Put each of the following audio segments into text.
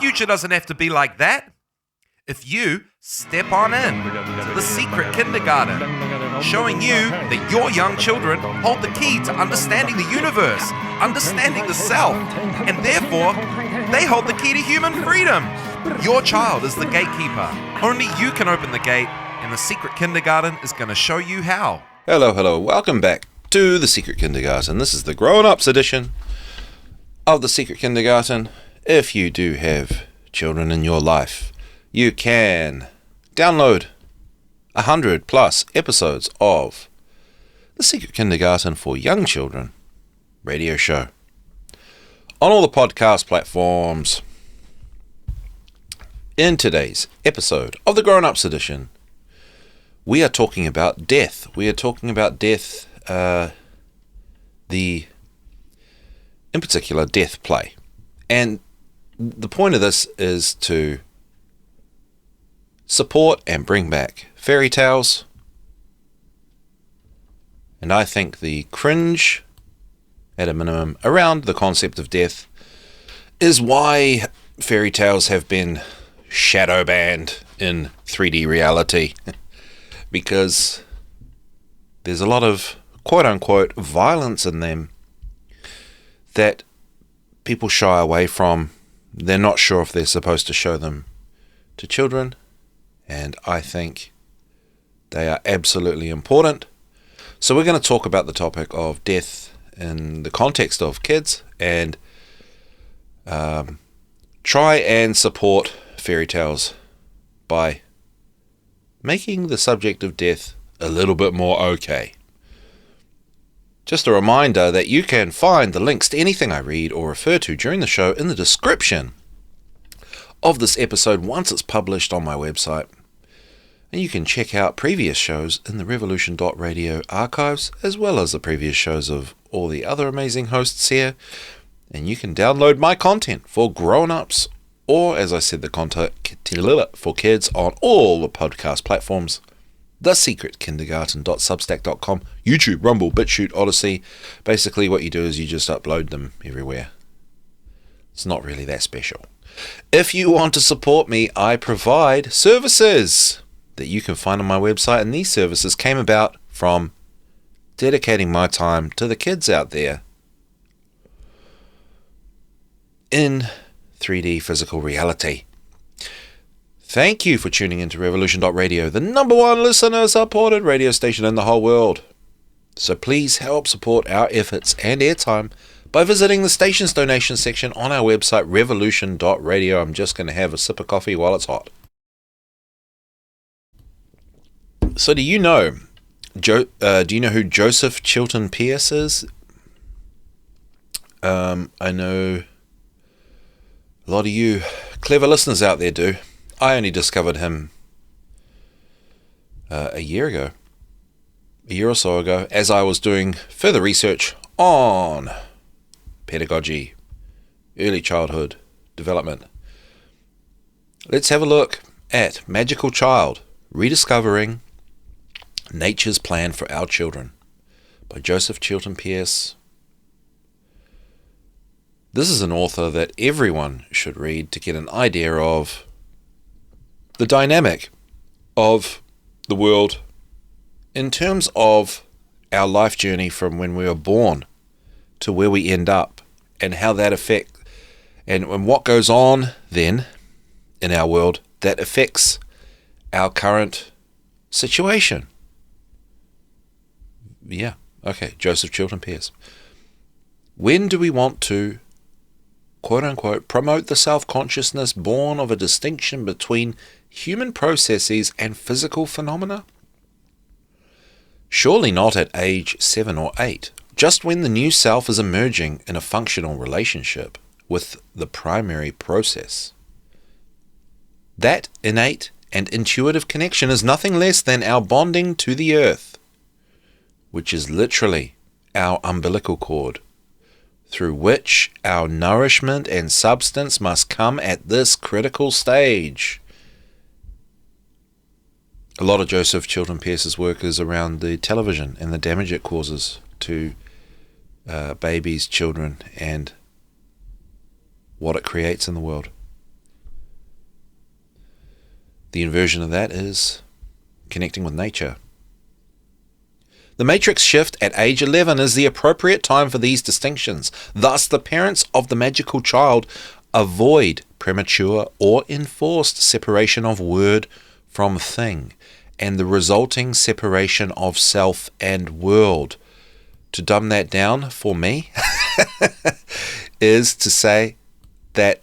future doesn't have to be like that. If you step on in to the secret kindergarten, showing you that your young children hold the key to understanding the universe, understanding the self, and therefore they hold the key to human freedom. Your child is the gatekeeper. Only you can open the gate, and the secret kindergarten is going to show you how. Hello. Welcome back to the Secret Kindergarten. This is the grown-ups edition of the Secret Kindergarten. If you do have children in your life, you can download 100 plus episodes of the Secret Kindergarten for Young Children radio show on all the podcast platforms. In today's episode of the grown-ups edition, we are talking about death. We are talking about death, in particular, death play. And the point of this is to support and bring back fairy tales. And I think the cringe, at a minimum, around the concept of death is why fairy tales have been shadow banned in 3D reality. Because there's a lot of quote-unquote violence in them that people shy away from. They're not sure if they're supposed to show them to children, and I think they are absolutely important. So we're going to talk about the topic of death in the context of kids, and try and support fairy tales by making the subject of death a little bit more okay. Just a reminder that you can find the links to anything I read or refer to during the show in the description of this episode once it's published on my website. And you can check out previous shows in the revolution.radio archives, as well as the previous shows of all the other amazing hosts here. And you can download my content for grown-ups, or, as I said, the content for kids on all the podcast platforms. thesecretkindergarten.substack.com, YouTube, Rumble, BitChute, Odyssey. Basically what you do is you just upload them everywhere. It's not really that special. If you want to support me, I provide services that you can find on my website, and these services came about from dedicating my time to the kids out there in 3D physical reality. Thank you for tuning into Revolution.radio, the #1 listener-supported radio station in the whole world. So please help support our efforts and airtime by visiting the station's donation section on our website, Revolution.radio. I'm just going to have a sip of coffee while it's hot. So do you know who Joseph Chilton Pearce is? I know a lot of you clever listeners out there do. I only discovered him a year or so ago, as I was doing further research on pedagogy, early childhood development. Let's have a look at Magical Child, Rediscovering Nature's Plan for Our Children by Joseph Chilton Pearce. This is an author that everyone should read to get an idea of the dynamic of the world in terms of our life journey from when we were born to where we end up, and how that affects, and what goes on then in our world that affects our current situation. Yeah, okay, Joseph Chilton Pearce. When do we want to, quote-unquote, promote the self-consciousness born of a distinction between human processes and physical phenomena? Surely not at age 7 or 8, just when the new self is emerging in a functional relationship with the primary process. That innate and intuitive connection is nothing less than our bonding to the earth, which is literally our umbilical cord, through which our nourishment and substance must come at this critical stage. A lot of Joseph Chilton Pearce's work is around the television and the damage it causes to babies, children, and what it creates in the world. The inversion of that is connecting with nature. The matrix shift at age 11 is the appropriate time for these distinctions. Thus, the parents of the magical child avoid premature or enforced separation of word from thing, and the resulting separation of self and world. To dumb that down for me is to say that,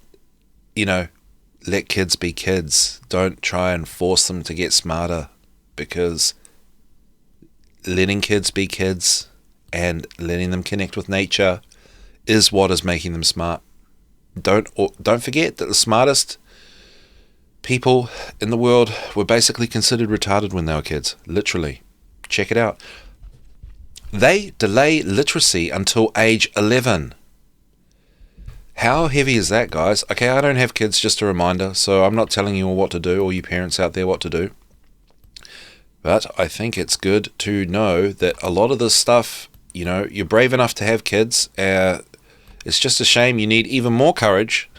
let kids be kids. Don't try and force them to get smarter, because letting kids be kids and letting them connect with nature is what is making them smart. Don't forget that the smartest people in the world were basically considered retarded when they were kids. Literally. Check it out. They delay literacy until age 11. How heavy is that, guys? Okay, I don't have kids, just a reminder, so I'm not telling you all what to do, or you parents out there what to do. But I think it's good to know that a lot of this stuff, you're brave enough to have kids. It's just a shame you need even more courage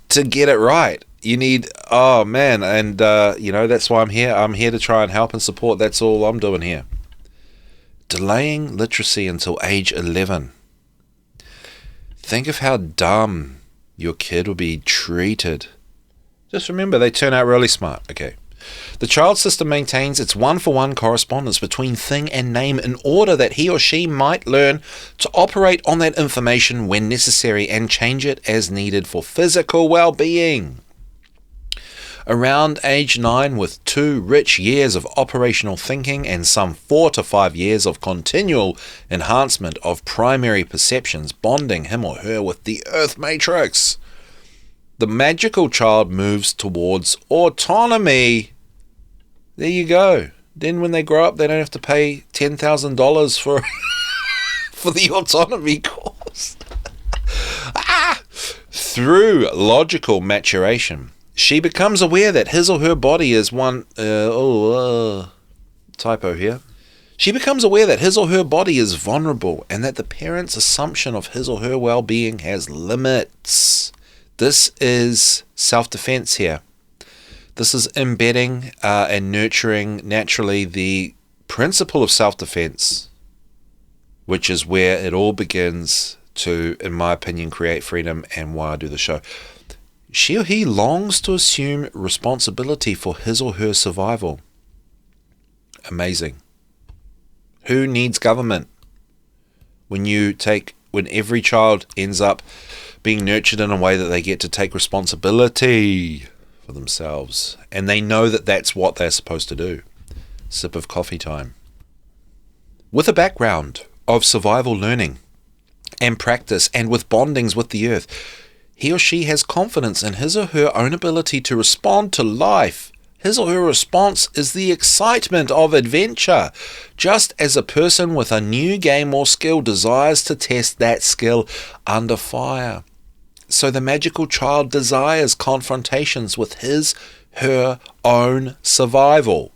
to get it right. You need, and that's why I'm here. I'm here to try and help and support. That's all I'm doing here. Delaying literacy until age 11. Think of how dumb your kid will be treated. Just remember, they turn out really smart. Okay. The child system maintains its one-for-one correspondence between thing and name in order that he or she might learn to operate on that information when necessary and change it as needed for physical well-being. Around age 9, with 2 rich years of operational thinking and some 4 to 5 years of continual enhancement of primary perceptions bonding him or her with the Earth Matrix, the magical child moves towards autonomy. There you go. Then when they grow up, they don't have to pay $10,000 for the autonomy course. Through logical maturation, she becomes aware that his or her body is typo here. She becomes aware that his or her body is vulnerable and that the parent's assumption of his or her well-being has limits. This is self-defense here. This is embedding and nurturing naturally the principle of self-defense, which is where it all begins to, in my opinion, create freedom and why I do the show. She or he longs to assume responsibility for his or her survival. Amazing. Who needs government? When every child ends up being nurtured in a way that they get to take responsibility for themselves, and they know that that's what they're supposed to do. Sip of coffee time. With a background of survival learning and practice, and with bondings with the earth, he or she has confidence in his or her own ability to respond to life. His or her response is the excitement of adventure, just as a person with a new game or skill desires to test that skill under fire. So the magical child desires confrontations with his, her own survival.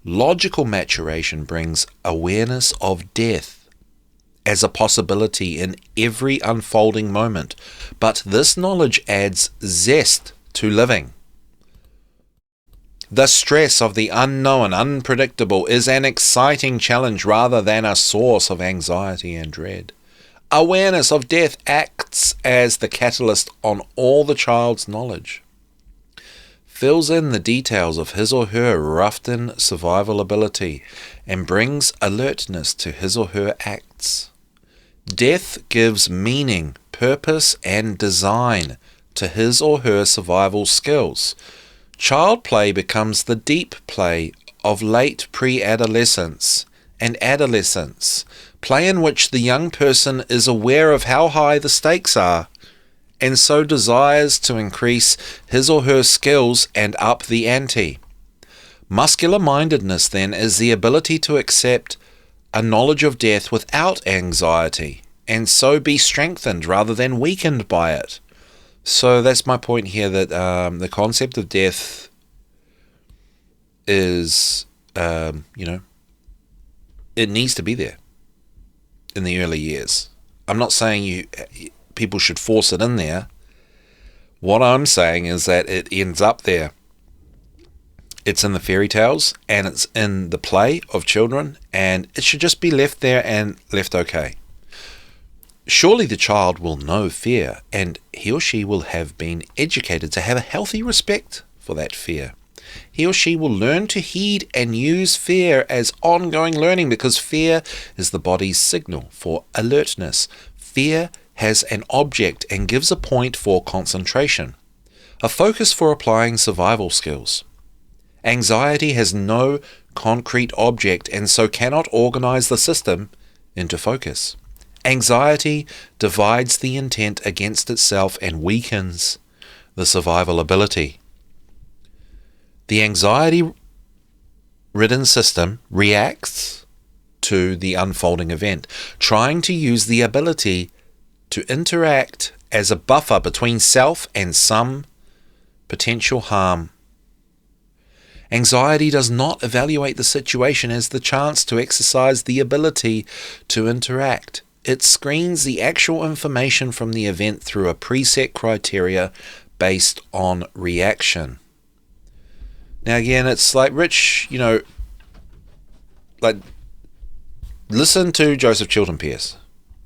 Logical maturation brings awareness of death as a possibility in every unfolding moment, but this knowledge adds zest to living. The stress of the unknown, unpredictable, is an exciting challenge rather than a source of anxiety and dread. Awareness of death acts as the catalyst on all the child's knowledge, fills in the details of his or her roughed-in survival ability, and brings alertness to his or her acts. Death gives meaning, purpose, and design to his or her survival skills. Child play becomes the deep play of late pre-adolescence and adolescence, play in which the young person is aware of how high the stakes are, and so desires to increase his or her skills and up the ante. Muscular mindedness, then, is the ability to accept a knowledge of death without anxiety, and so be strengthened rather than weakened by it. So that's my point here, that the concept of death is, it needs to be there in the early years. I'm not saying people should force it in there. What I'm saying is that it ends up there It's in the fairy tales, and it's in the play of children, and it should just be left there and left okay. Surely the child will know fear, and he or she will have been educated to have a healthy respect for that fear. He or she will learn to heed and use fear as ongoing learning, because fear is the body's signal for alertness. Fear has an object and gives a point for concentration, a focus for applying survival skills. Anxiety has no concrete object and so cannot organize the system into focus. Anxiety divides the intent against itself and weakens the survival ability. The anxiety-ridden system reacts to the unfolding event, trying to use the ability to interact as a buffer between self and some potential harm. Anxiety does not evaluate the situation as the chance to exercise the ability to interact. It screens the actual information from the event through a preset criteria based on reaction. Now again, it's like Rich, like listen to Joseph Chilton Pierce,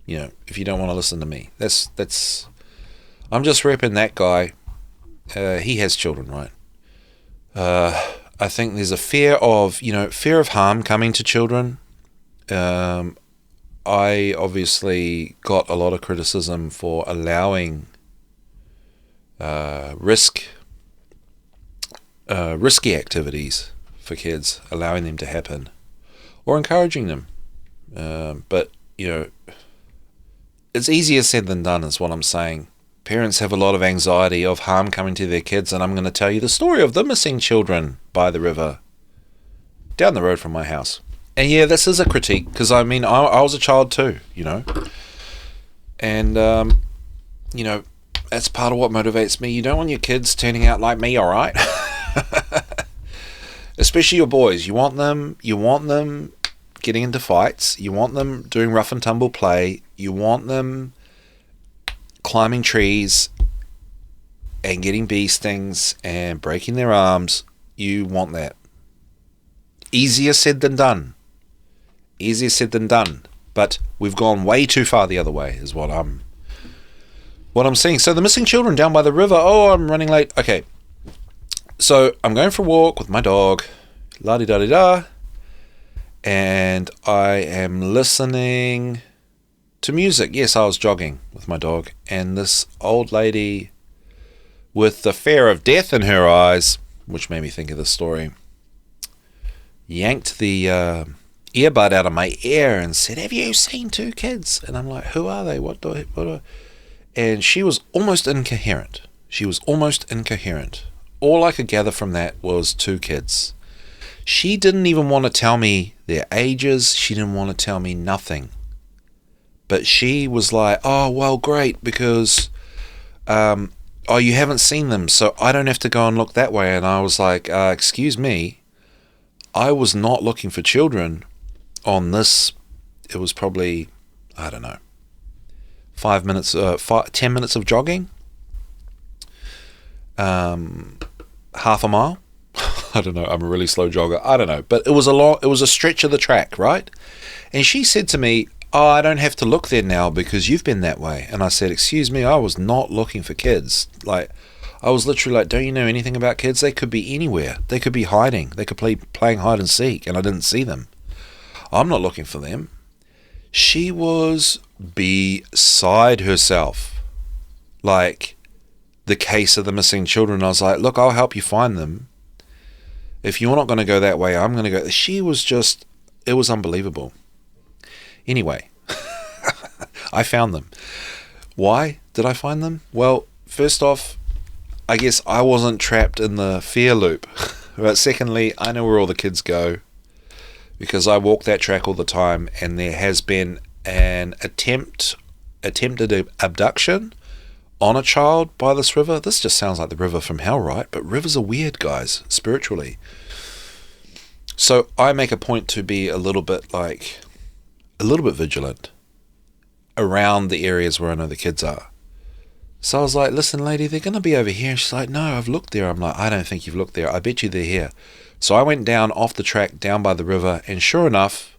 if you don't want to listen to me. That's I'm just repping that guy. He has children, right? I think there's a fear of harm coming to children. I obviously got a lot of criticism for allowing risky activities for kids, allowing them to happen, or encouraging them. But it's easier said than done, is what I'm saying. Parents have a lot of anxiety of harm coming to their kids, and I'm going to tell you the story of the missing children by the river down the road from my house. And yeah, this is a critique, because I was a child too, and that's part of what motivates me. You don't want your kids turning out like me, all right? Especially your boys. You want them getting into fights. You want them doing rough and tumble play. You want them climbing trees and getting bee stings and breaking their arms. You want that. Easier said than done. But we've gone way too far the other way, is what I'm seeing. So the missing children down by the river. Oh, I'm running late. Okay. So I'm going for a walk with my dog, la-di-da-di-da, and I am listening to music. Yes, I was jogging with my dog, and this old lady with the fear of death in her eyes, which made me think of this story, yanked the earbud out of my ear and said, "Have you seen two kids?" And I'm like, "Who are they? What do I? And she was almost incoherent. All I could gather from that was two kids. She didn't even want to tell me their ages. She didn't want to tell me nothing. But she was like, "Oh, well, great, because you haven't seen them, so I don't have to go and look that way." And I was like, excuse me, I was not looking for children on this. It was probably, I don't know, 10 minutes of jogging, half a mile. I don't know, I'm a really slow jogger, I don't know, but it was a stretch of the track, right? And she said to me, "Oh, I don't have to look there now because you've been that way." And I said, "Excuse me, I was not looking for kids." Like, I was literally like, "Don't you know anything about kids? They could be anywhere. They could be hiding. They could be playing hide and seek, and I didn't see them. I'm not looking for them." She was beside herself. Like, the case of the missing children. I was like, "Look, I'll help you find them. If you're not going to go that way, I'm going to go." She was just, it was unbelievable. Anyway, I found them. Why did I find them? Well, first off, I guess I wasn't trapped in the fear loop. But secondly, I know where all the kids go because I walk that track all the time, and there has been an attempted abduction on a child by this river. This just sounds like the river from hell, right? But rivers are weird, guys, spiritually. So I make a point to be a little bit vigilant around the areas where I know the kids are. So I was like, listen, lady, they're going to be over here. And she's like, no, I've looked there. I'm like, I don't think you've looked there. I bet you they're here. So I went down off the track, down by the river, and sure enough,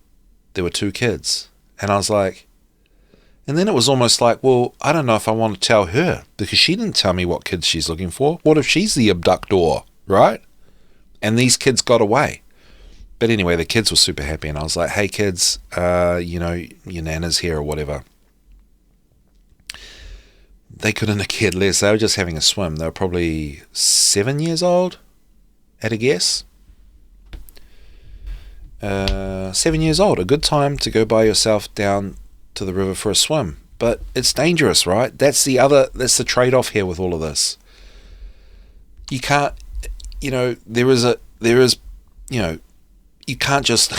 there were 2 kids. And I was like, and then it was almost like, well, I don't know if I want to tell her, because she didn't tell me what kids she's looking for. What if she's the abductor, right? And these kids got away. But anyway, the kids were super happy, and I was like, hey kids, you know, your nana's here or whatever. They couldn't have cared less. They were just having a swim. They were probably 7 years old, at a guess. 7 years old, a good time to go by yourself down to the river for a swim. But it's dangerous, right? That's the trade-off here with all of this. You can't, you know, there is, you know, you can't just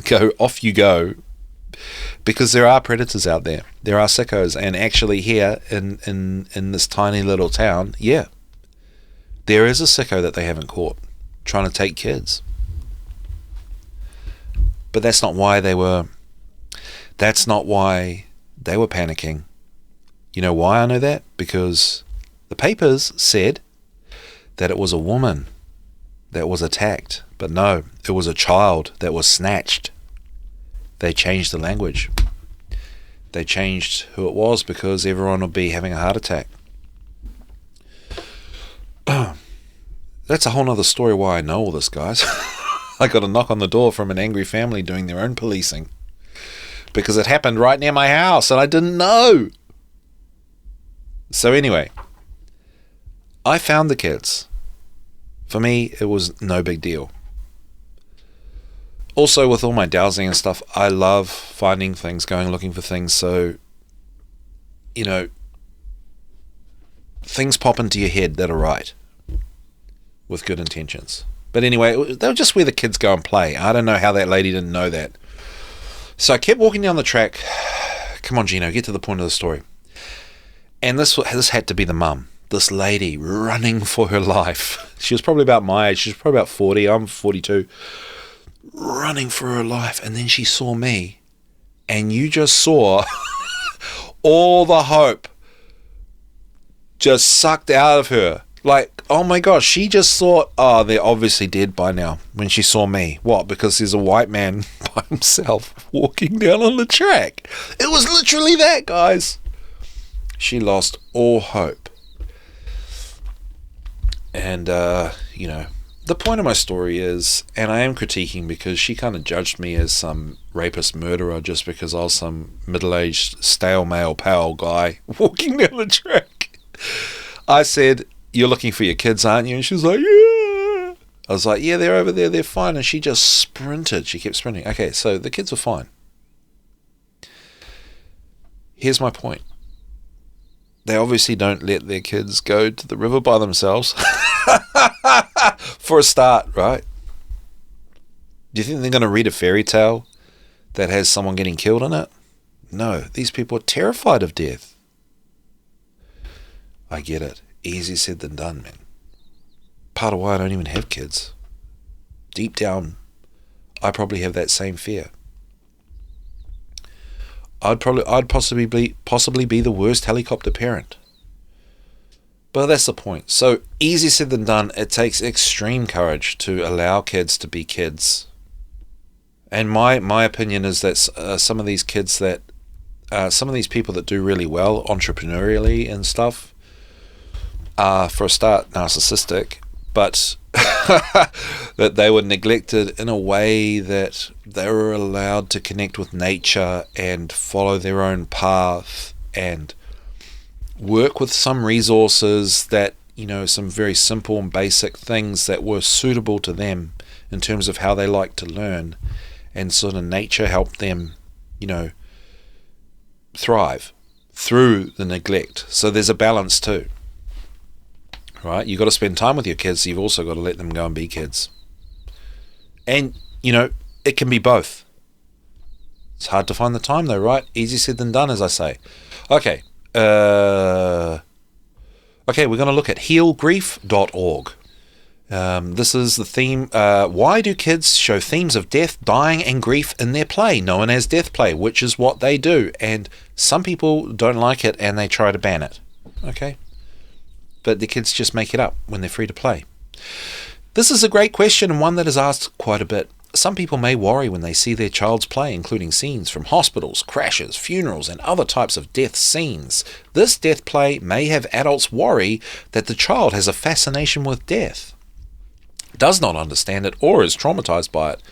go, off you go, because there are predators out there. There are sickos, and actually here in this tiny little town, yeah, there is a sicko that they haven't caught trying to take kids. But that's not why they were panicking. You know why I know that? Because the papers said that it was a woman that was attacked. But no, it was a child that was snatched. They changed the language. They changed who it was because everyone would be having a heart attack. That's a whole nother story why I know all this, guys. I got a knock on the door from an angry family doing their own policing. Because it happened right near my house and I didn't know. So anyway, I found the kids. For me, it was no big deal. Also, with all my dowsing and stuff, I love finding things, going looking for things. So, you know, things pop into your head that are right with good intentions. But anyway, they were just where the kids go and play. I don't know how that lady didn't know that. So I kept walking down the track. Come on, Gino, get to the point of the story. And this had to be the mum. This lady running for her life. She was probably about my age. She was probably about 40. I'm 42. Running for her life. And then she saw me. And you just saw all the hope just sucked out of her. Like, oh my gosh, she just thought, oh, they're obviously dead by now when she saw me. What? Because there's a white man by himself walking down on the track. It was literally that, guys. She lost all hope. And, you know, the point of my story is, and I am critiquing because she kind of judged me as some rapist murderer just because I was some middle-aged, stale male pal guy walking down the track. I said, you're looking for your kids, aren't you? And she was like, yeah. I was like, yeah, they're over there, they're fine. And she just sprinted. She kept sprinting. Okay, so the kids were fine. Here's my point. They obviously don't let their kids go to the river by themselves. For a start, right? Do you think they're going to read a fairy tale that has someone getting killed in it? No, these people are terrified of death. I get it. Easier said than done, man. Part of why I don't even have kids. Deep down, I probably have that same fear. I'd possibly be the worst helicopter parent. But that's the point. So, easier said than done. It takes extreme courage to allow kids to be kids. And my opinion is that some of these kids that, some of these people that do really well entrepreneurially and stuff, are, for a start, narcissistic, but that they were neglected in a way that they were allowed to connect with nature and follow their own path and work with some resources that, you know, some very simple and basic things that were suitable to them in terms of how they like to learn, and sort of nature helped them, you know, thrive through the neglect. So there's a balance too. Right? You've got to spend time with your kids. You've also got to let them go and be kids. And, you know, it can be both. It's hard to find the time though, right? Easier said than done, as I say. Okay. We're going to look at healgrief.org. This is the theme. Why do kids show themes of death, dying, and grief in their play, known as death play, which is what they do. And some people don't like it and they try to ban it. okay? But the kids just make it up when they're free to play. This is a great question, and one that is asked quite a bit. Some people may worry when they see their child's play, including scenes from hospitals, crashes, funerals, and other types of death scenes. This death play may have adults worry that the child has a fascination with death, does not understand it, or is traumatized by it.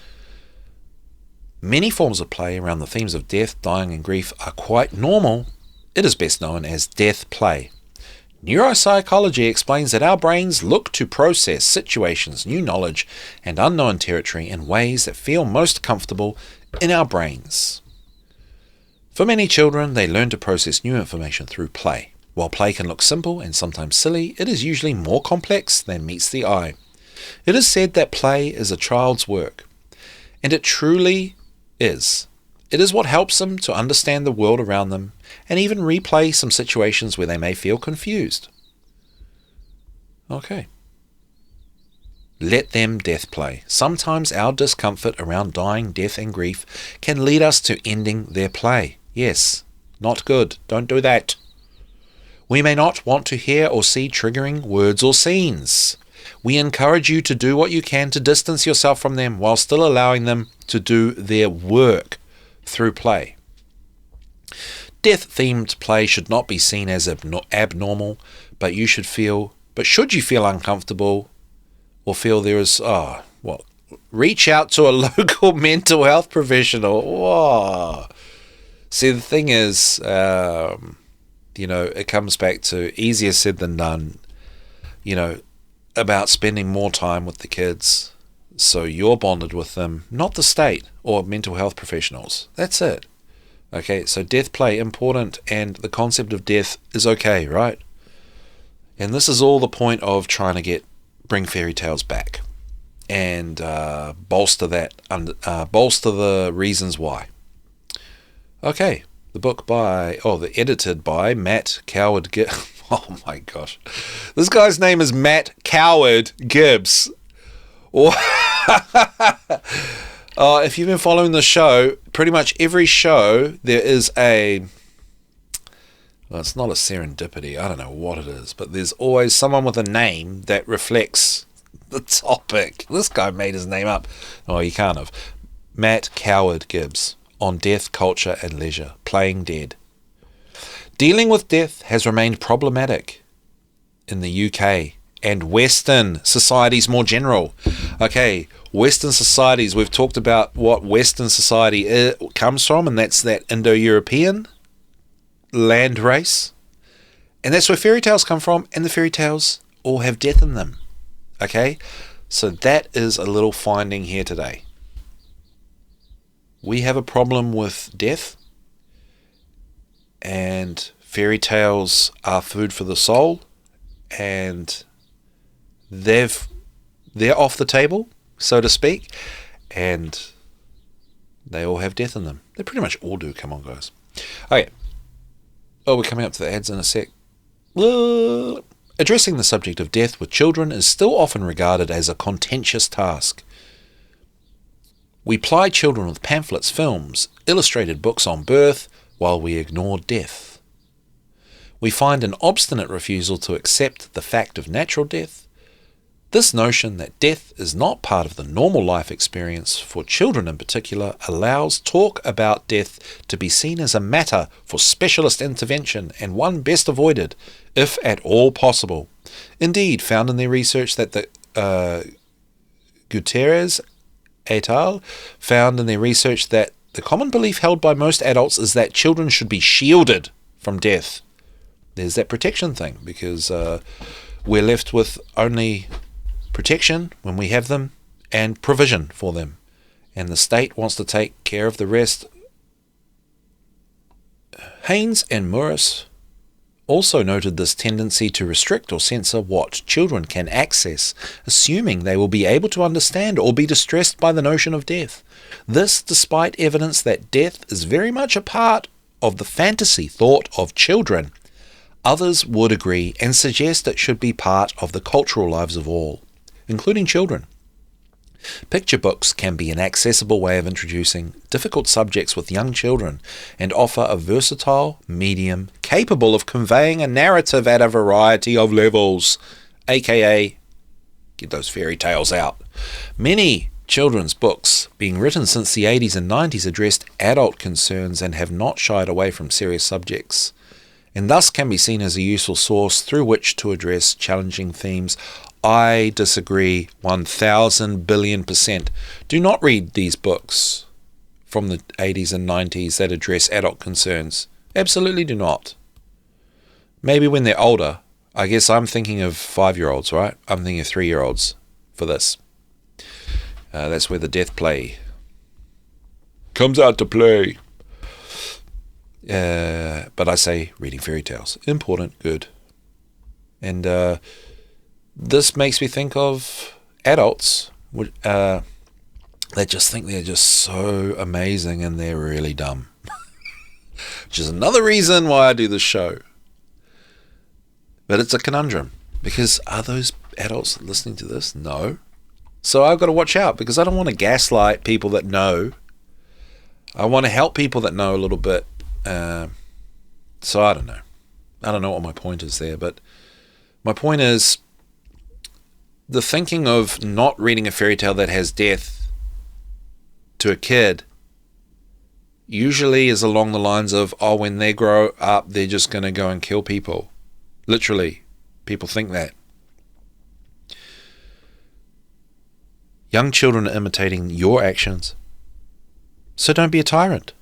Many forms of play around the themes of death, dying, and grief are quite normal. It is best known as death play. Neuropsychology explains that our brains look to process situations, new knowledge, and unknown territory in ways that feel most comfortable in our brains. For many children, they learn to process new information through play. While play can look simple and sometimes silly, it is usually more complex than meets the eye. It is said that play is a child's work, and it truly is. It is what helps them to understand the world around them and even replay some situations where they may feel confused. Okay. Let them death play. Sometimes our discomfort around dying, death, and grief can lead us to ending their play. Yes, not good. Don't do that. We may not want to hear or see triggering words or scenes. We encourage you to do what you can to distance yourself from them while still allowing them to do their work through play. Death-themed play should not be seen as abnormal, but should you feel uncomfortable or feel there is, reach out to a local mental health professional. Whoa. See, the thing is, it comes back to easier said than done, about spending more time with the kids so you're bonded with them, not the state or mental health professionals. That's it. Okay, so death play, important, and the concept of death is okay, right? And this is all the point of trying to bring fairy tales back and bolster the reasons why. Okay, the book edited by Matt Coward Gibbs. Oh my gosh. This guy's name is Matt Coward Gibbs. If you've been following the show, pretty much every show there is it's not a serendipity, I don't know what it is, but there's always someone with a name that reflects the topic. This guy made his name up. Oh, he can't have. Matt Coward Gibbs on death, culture, and leisure, playing dead. Dealing with death has remained problematic in the UK and Western societies more general. Okay, Western societies, we've talked about what Western society comes from, and that's that Indo-European land race. And that's where fairy tales come from, and the fairy tales all have death in them. Okay, so that is a little finding here today. We have a problem with death, and fairy tales are food for the soul, and they're off the table, so to speak, and they all have death in them. They pretty much all do. Come on, guys. Okay. We're coming up to the ads in a sec. Addressing the subject of death with children is still often regarded as a contentious task. We ply children with pamphlets, films, illustrated books on birth, while we ignore death. We find an obstinate refusal to accept the fact of natural death. This notion that death is not part of the normal life experience for children in particular allows talk about death to be seen as a matter for specialist intervention and one best avoided, if at all possible. Indeed, found in their research that the Gutierrez et al. Found in their research that the common belief held by most adults is that children should be shielded from death. There's that protection thing, because we're left with only protection when we have them and provision for them, and the state wants to take care of the rest. Haynes and Morris also noted this tendency to restrict or censor what children can access, assuming they will be able to understand or be distressed by the notion of death. This despite evidence that death is very much a part of the fantasy thought of children. Others would agree and suggest it should be part of the cultural lives of all, including children. Picture books can be an accessible way of introducing difficult subjects with young children and offer a versatile medium capable of conveying a narrative at a variety of levels, aka get those fairy tales out. Many children's books being written since the 80s and 90s addressed adult concerns and have not shied away from serious subjects, and thus can be seen as a useful source through which to address challenging themes. I disagree 1,000 billion%. Do not read these books from the 80s and 90s that address adult concerns. Absolutely do not. Maybe when they're older. I guess I'm thinking of 5-year-olds, right? I'm thinking of 3-year-olds for this. That's where the death play comes out to play. But I say reading fairy tales. Important, good. And this makes me think of adults that just think they're just so amazing and they're really dumb. Which is another reason why I do this show. But it's a conundrum, because are those adults listening to this? No. So I've got to watch out, because I don't want to gaslight people that know. I want to help people that know a little bit. So I don't know. I don't know what my point is there, but my point is the thinking of not reading a fairy tale that has death to a kid usually is along the lines of, oh, when they grow up, they're just going to go and kill people. Literally, people think that. Young children are imitating your actions. So don't be a tyrant.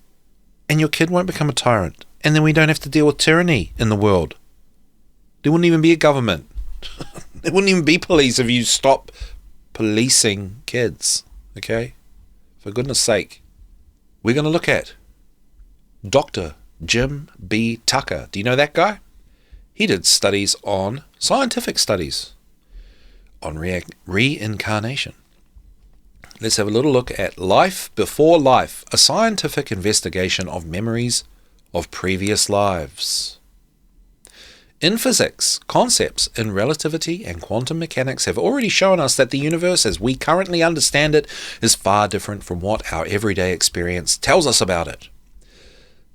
And your kid won't become a tyrant. And then we don't have to deal with tyranny in the world. There wouldn't even be a government. There wouldn't even be police if you stop policing kids. Okay? For goodness sake. We're going to look at Dr. Jim B. Tucker. Do you know that guy? He did studies on, scientific studies, on reincarnation. Let's have a little look at Life Before Life, a scientific investigation of memories of previous lives. In physics, concepts in relativity and quantum mechanics have already shown us that the universe as we currently understand it is far different from what our everyday experience tells us about it.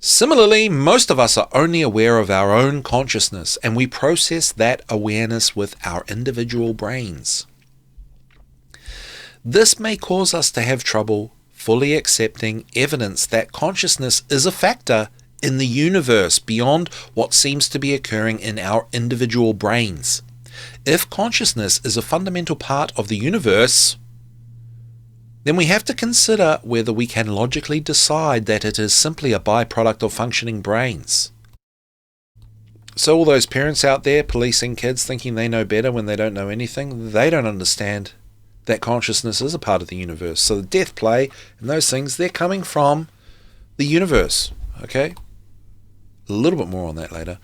Similarly, most of us are only aware of our own consciousness, and we process that awareness with our individual brains. This may cause us to have trouble fully accepting evidence that consciousness is a factor in the universe beyond what seems to be occurring in our individual brains. If consciousness is a fundamental part of the universe, then we have to consider whether we can logically decide that it is simply a byproduct of functioning brains. So all those parents out there policing kids thinking they know better when they don't know anything, they don't understand that consciousness is a part of the universe. So the death play and those things, they're coming from the universe. Okay? A little bit more on that later.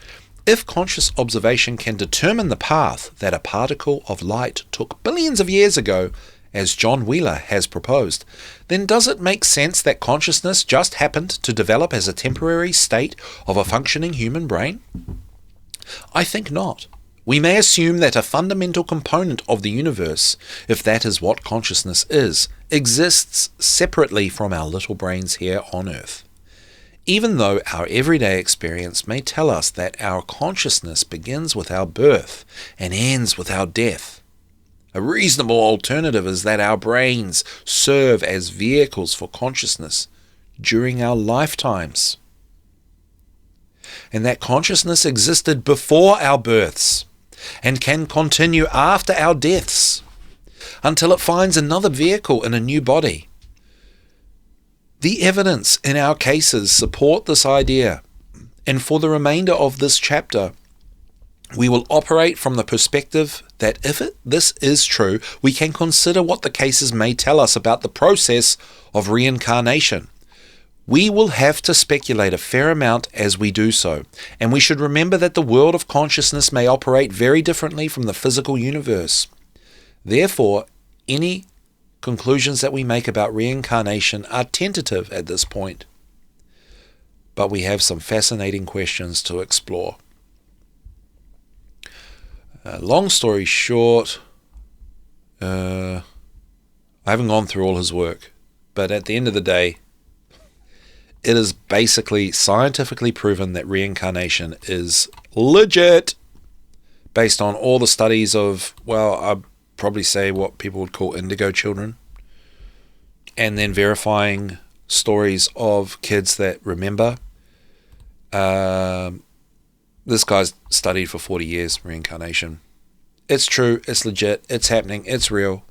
If conscious observation can determine the path that a particle of light took billions of years ago, as John Wheeler has proposed, then does it make sense that consciousness just happened to develop as a temporary state of a functioning human brain? I think not. We may assume that a fundamental component of the universe, if that is what consciousness is, exists separately from our little brains here on Earth. Even though our everyday experience may tell us that our consciousness begins with our birth and ends with our death, a reasonable alternative is that our brains serve as vehicles for consciousness during our lifetimes, and that consciousness existed before our births and can continue after our deaths until it finds another vehicle in a new body. The evidence in our cases support this idea, and for the remainder of this chapter, we will operate from the perspective that if this is true, we can consider what the cases may tell us about the process of reincarnation. We will have to speculate a fair amount as we do so, and we should remember that the world of consciousness may operate very differently from the physical universe. Therefore, any conclusions that we make about reincarnation are tentative at this point. But we have some fascinating questions to explore. Long story short, I I haven't gone through all his work, but at the end of the day, it is basically scientifically proven that reincarnation is legit, based on all the studies of, well, I'd probably say what people would call indigo children, and then verifying stories of kids that remember. This guy's studied for 40 years reincarnation. It's true, it's legit, it's happening, it's real.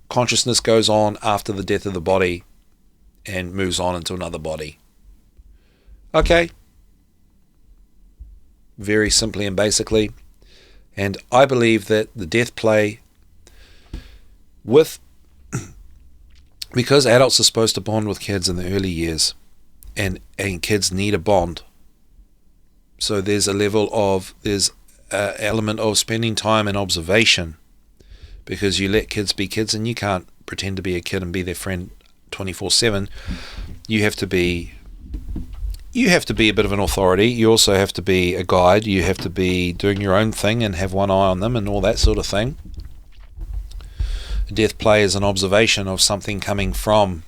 Consciousness goes on after the death of the body and moves on into another body. Okay. Very simply and basically. And I believe that the death play because adults are supposed to bond with kids in the early years, and kids need a bond. So there's an element of spending time in observation, because you let kids be kids and you can't pretend to be a kid and be their friend 24/7. You have to be a bit of an authority. You also have to be a guide. You have to be doing your own thing and have one eye on them and all that sort of thing. Death play is an observation of something coming from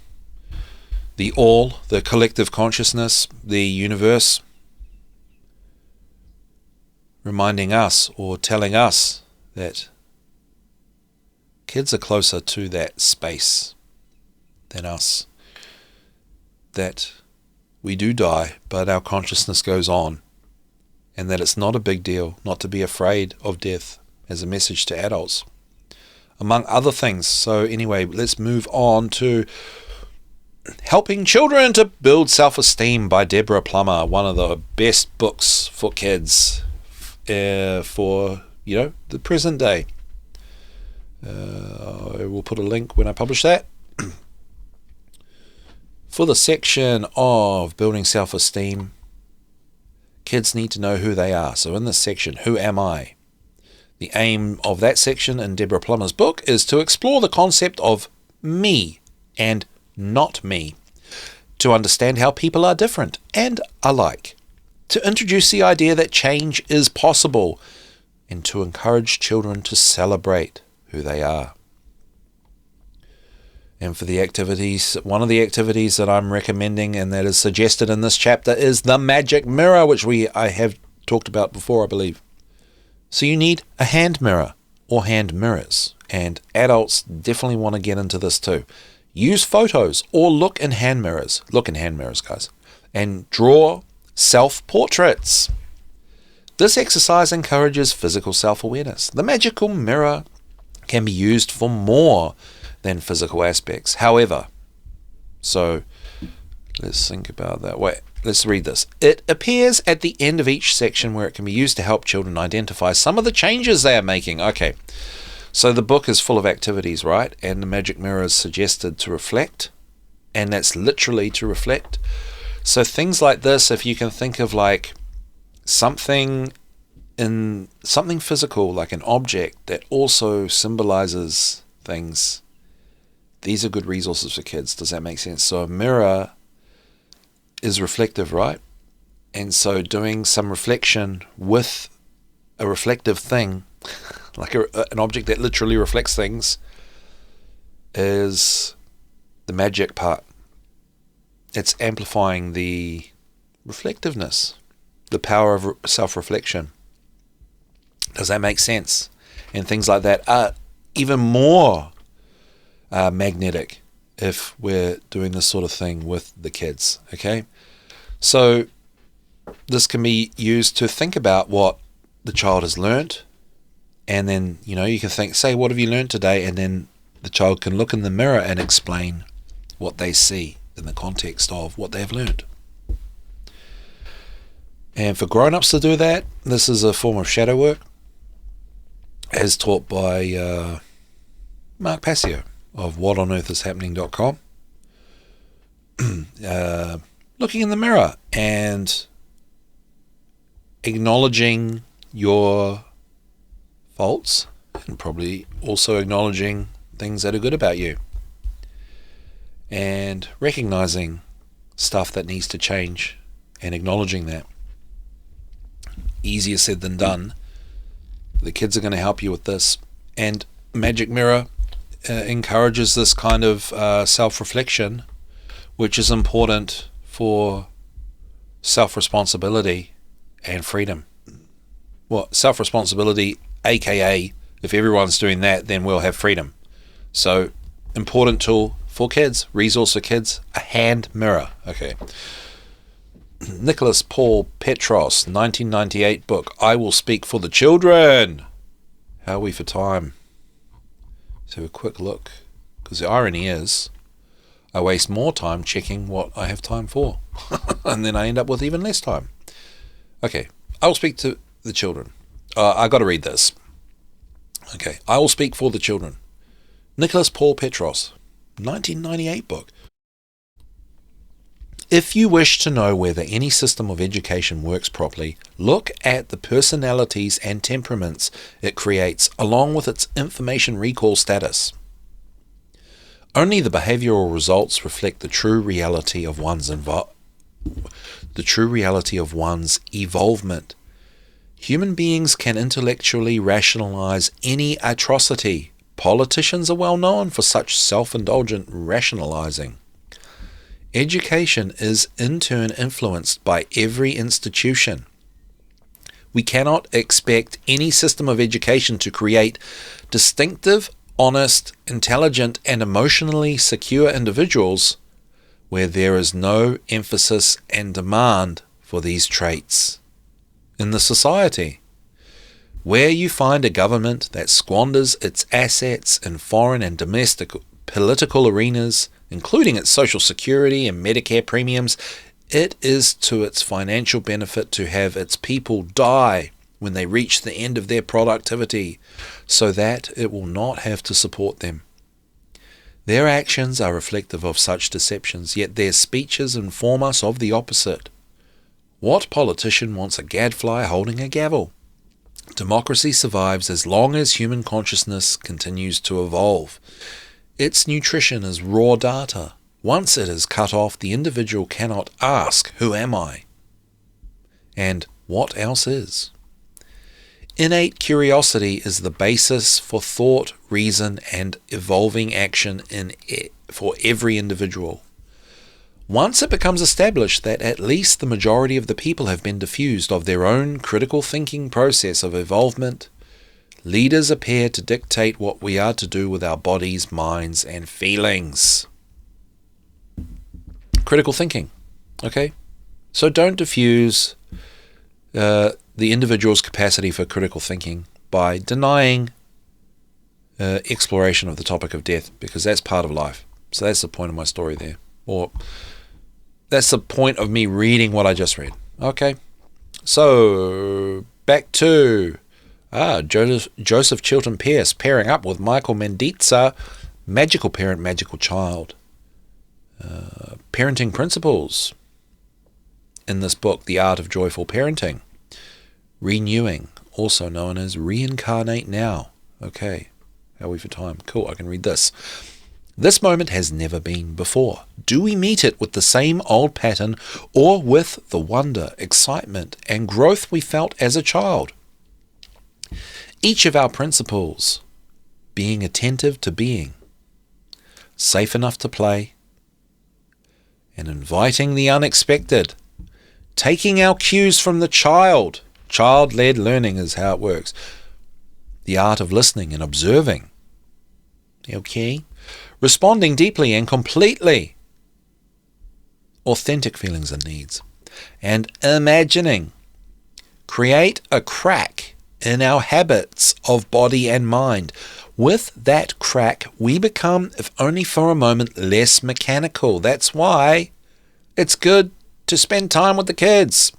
the all, the collective consciousness, the universe, reminding us or telling us that kids are closer to that space than us, that we do die, but our consciousness goes on, and that it's not a big deal not to be afraid of death, as a message to adults, among other things. So anyway, let's move on to Helping Children to Build Self-Esteem by Deborah Plummer, one of the best books for kids for, the present day. I will put a link when I publish that. For the section of building self-esteem, kids need to know who they are. So in this section, who am I? The aim of that section in Deborah Plummer's book is to explore the concept of me and not me, to understand how people are different and alike, to introduce the idea that change is possible, and to encourage children to celebrate who they are. And for the activities, one of the activities that I'm recommending and that is suggested in this chapter is the magic mirror, which I have talked about before, I believe. So you need a hand mirror or hand mirrors, and adults definitely want to get into this too. Use photos or look in hand mirrors. Look in hand mirrors, guys. And draw self-portraits. This exercise encourages physical self-awareness. The magical mirror can be used for more than physical aspects. However, so let's think about that. Wait, let's read this. It appears at the end of each section where it can be used to help children identify some of the changes they are making. Okay, so the book is full of activities, right? And the magic mirror is suggested to reflect, and that's literally to reflect. So things like this, if you can think of like something physical, like an object that also symbolizes things, these are good resources for kids. Does that make sense? So a mirror is reflective, right? And so doing some reflection with a reflective thing, like an object that literally reflects things, is the magic part. It's amplifying the reflectiveness, the power of self-reflection. Does that make sense? And things like that are even more magnetic if we're doing this sort of thing with the kids. Okay, so this can be used to think about what the child has learnt, and then you can say, what have you learnt today? And then the child can look in the mirror and explain what they see in the context of what they have learnt. And for grown-ups to do that, this is a form of shadow work, as taught by Mark Passio of whatonearthishappening.com. Looking in the mirror and acknowledging your faults, and probably also acknowledging things that are good about you, and recognizing stuff that needs to change and acknowledging that. Easier said than done. The kids are going to help you with this. And magic mirror encourages this kind of self-reflection, which is important for self-responsibility and freedom. Well, self-responsibility, aka if everyone's doing that, then we'll have freedom. So, important tool for kids, resource for kids, a hand mirror. Okay. Nicholas Paul Petros, 1998 book, I Will Speak for the Children. How are we for time? Let's have a quick look. Because the irony is, I waste more time checking what I have time for. And then I end up with even less time. Okay, I will speak to the children. I got to read this. Okay, I Will Speak for the Children. Nicholas Paul Petros, 1998 book. If you wish to know whether any system of education works properly, look at the personalities and temperaments it creates, along with its information recall status. Only the behavioral results reflect the true reality of one's evolvement. Human beings can intellectually rationalize any atrocity. Politicians are well known for such self-indulgent rationalizing. Education is in turn influenced by every institution. We cannot expect any system of education to create distinctive, honest, intelligent, and emotionally secure individuals where there is no emphasis and demand for these traits in the society. Where you find a government that squanders its assets in foreign and domestic political arenas, including its social security and Medicare premiums, it is to its financial benefit to have its people die when they reach the end of their productivity, so that it will not have to support them. Their actions are reflective of such deceptions, yet their speeches inform us of the opposite. What politician wants a gadfly holding a gavel? Democracy survives as long as human consciousness continues to evolve. Its nutrition is raw data. Once it is cut off, the individual cannot ask, who am I? And what else is? Innate curiosity is the basis for thought, reason, and evolving action for every individual. Once it becomes established that at least the majority of the people have been diffused of their own critical thinking process of evolvement, leaders appear to dictate what we are to do with our bodies, minds, and feelings. Critical thinking. Okay? So don't diffuse the individual's capacity for critical thinking by denying exploration of the topic of death, because that's part of life. So that's the point of my story there. Or that's the point of me reading what I just read. Okay? So, back to Joseph Chilton Pearce pairing up with Michael Mendiza, Magical Parent, Magical Child. Parenting principles in this book, The Art of Joyful Parenting. Renewing, also known as Reincarnate Now. Okay, how are we for time? Cool, I can read this. This moment has never been before. Do we meet it with the same old pattern, or with the wonder, excitement, and growth we felt as a child? Each of our principles, being attentive to being, safe enough to play, and inviting the unexpected, taking our cues from the child. Child-led learning is how it works. The art of listening and observing. Okay? Responding deeply and completely. Authentic feelings and needs. And imagining. Create a crack in our habits of body and mind. With that crack, we become, if only for a moment, less mechanical. That's why it's good to spend time with the kids.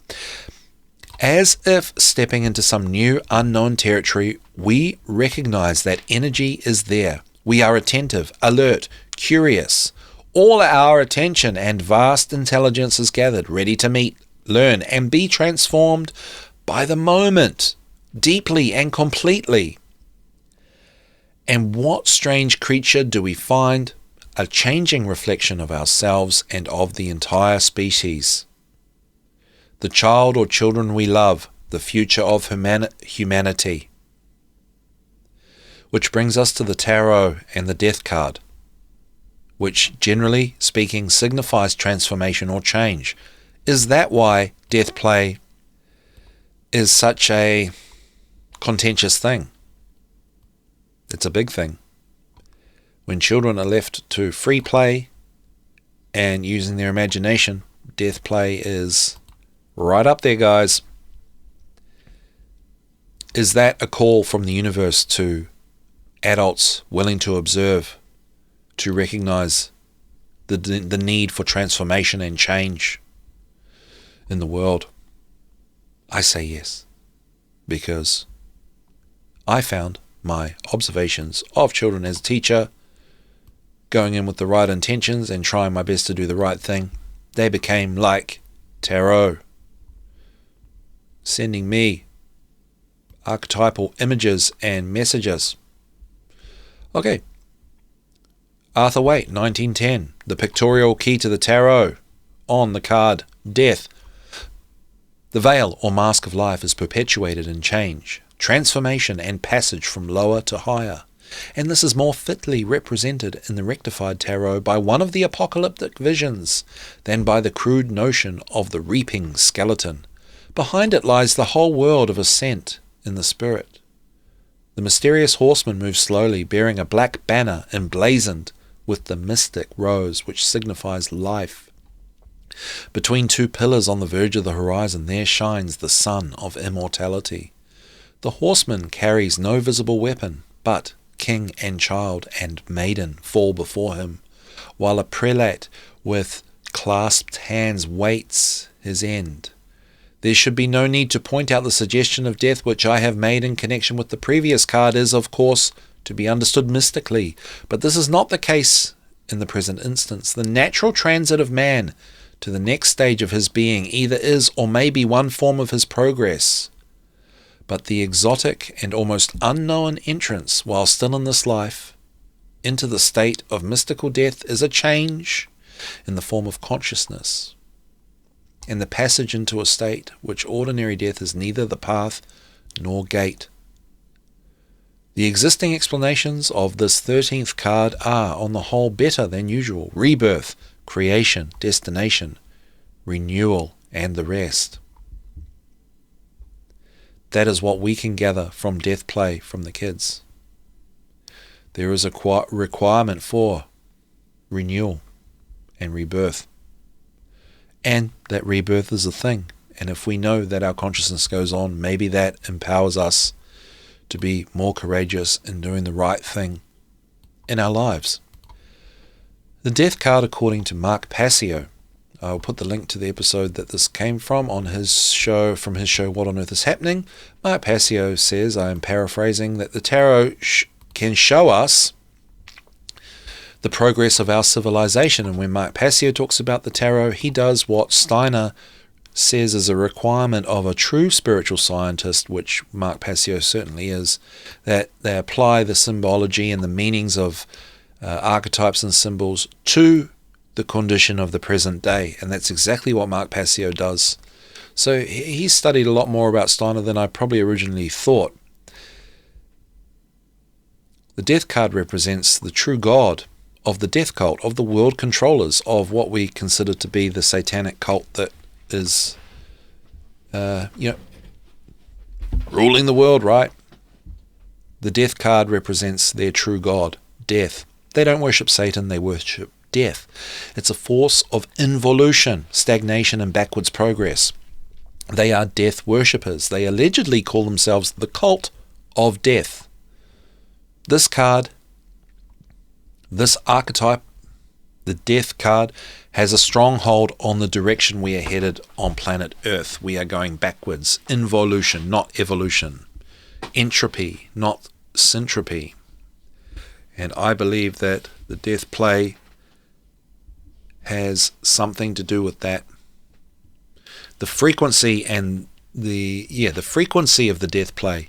As if stepping into some new unknown territory, we recognize that energy is there. We are attentive, alert, curious. All our attention and vast intelligence is gathered, ready to meet, learn, and be transformed by the moment, deeply and completely. And what strange creature do we find? A changing reflection of ourselves and of the entire species. The child or children we love, the future of humanity. Which brings us to the tarot and the death card, which generally speaking signifies transformation or change. Is that why death play is such a contentious thing? It's a big thing. When children are left to free play and using their imagination, death play is right up there, guys. Is that a call from the universe to adults willing to observe, to recognize the need for transformation and change in the world? I say yes, because I found my observations of children as a teacher, going in with the right intentions and trying my best to do the right thing, they became like tarot, sending me archetypal images and messages. Okay. Arthur Waite, 1910. The pictorial key to the tarot. On the card, death. The veil or mask of life is perpetuated in change, transformation and passage from lower to higher. And this is more fitly represented in the rectified tarot by one of the apocalyptic visions than by the crude notion of the reaping skeleton. Behind it lies the whole world of ascent in the spirit. The mysterious horseman moves slowly, bearing a black banner emblazoned with the mystic rose, which signifies life. Between two pillars on the verge of the horizon, there shines the sun of immortality. The horseman carries no visible weapon, but king and child and maiden fall before him, while a prelate with clasped hands waits his end. There should be no need to point out the suggestion of death which I have made in connection with the previous card is, of course, to be understood mystically, but this is not the case in the present instance. The natural transit of man to the next stage of his being either is or may be one form of his progress, but the exotic and almost unknown entrance, while still in this life, into the state of mystical death is a change in the form of consciousness, and the passage into a state which ordinary death is neither the path nor gate. The existing explanations of this 13th card are, on the whole, better than usual. Rebirth, creation, destination, renewal, and the rest. That is what we can gather from death play from the kids. There is a requirement for renewal and rebirth. And that rebirth is a thing. And if we know that our consciousness goes on, maybe that empowers us to be more courageous in doing the right thing in our lives. The death card, according to Mark Passio, I'll put the link to the episode that this came from on his show, What on Earth is Happening. Mark Passio says, I am paraphrasing, that the tarot can show us the progress of our civilization. And when Mark Passio talks about the tarot, he does what Steiner says is a requirement of a true spiritual scientist, which Mark Passio certainly is, that they apply the symbology and the meanings of archetypes and symbols to the condition of the present day. And that's exactly what Mark Passio does. So he studied a lot more about Steiner than I probably originally thought. The death card represents the true God of the death cult, of the world controllers, of what we consider to be the satanic cult that is, ruling the world, right? The death card represents their true God, death. They don't worship Satan, they worship death. It's a force of involution, stagnation and backwards progress. They are death worshippers. They allegedly call themselves the cult of death. This card, this archetype, the death card, has a strong hold on the direction we are headed on planet Earth. We are going backwards. Involution, not evolution. Entropy, not syntropy. And I believe that the death play has something to do with that. The frequency and the frequency of the death play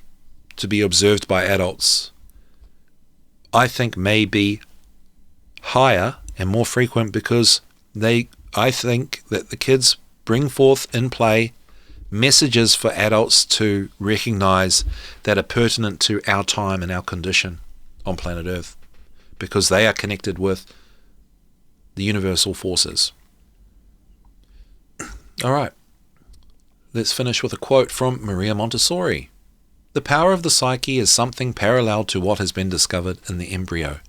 to be observed by adults, I think, may be higher and more frequent because I think that the kids bring forth in play messages for adults to recognize that are pertinent to our time and our condition. on planet Earth, because they are connected with the universal forces. All right, let's finish with a quote from Maria Montessori. The power of the psyche is something parallel to what has been discovered in the embryo.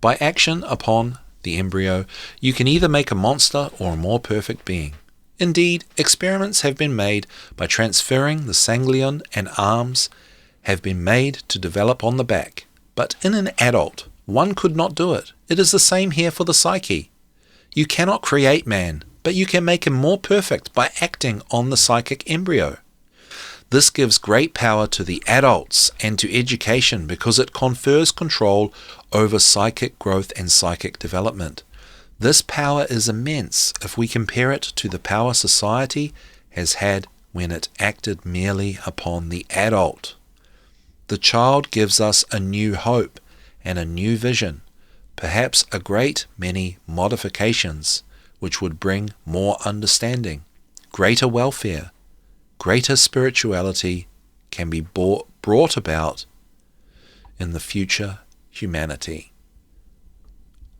By action upon the embryo, you can either make a monster or a more perfect being. Indeed, experiments have been made by transferring the sanglion, and arms have been made to develop on the back. But in an adult, one could not do it. It is the same here for the psyche. You cannot create man, but you can make him more perfect by acting on the psychic embryo. This gives great power to the adults and to education because it confers control over psychic growth and psychic development. This power is immense if we compare it to the power society has had when it acted merely upon the adult. The child gives us a new hope and a new vision, perhaps a great many modifications which would bring more understanding, greater welfare, greater spirituality can be brought about in the future humanity.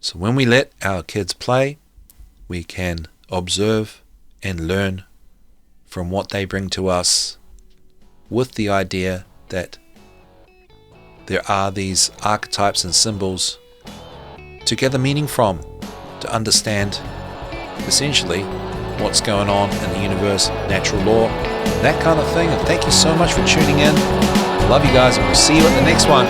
So when we let our kids play, we can observe and learn from what they bring to us, with the idea that there are these archetypes and symbols to gather meaning from, to understand essentially what's going on in the universe, natural law, that kind of thing. And thank you so much for tuning in. Love you guys, and we'll see you at the next one.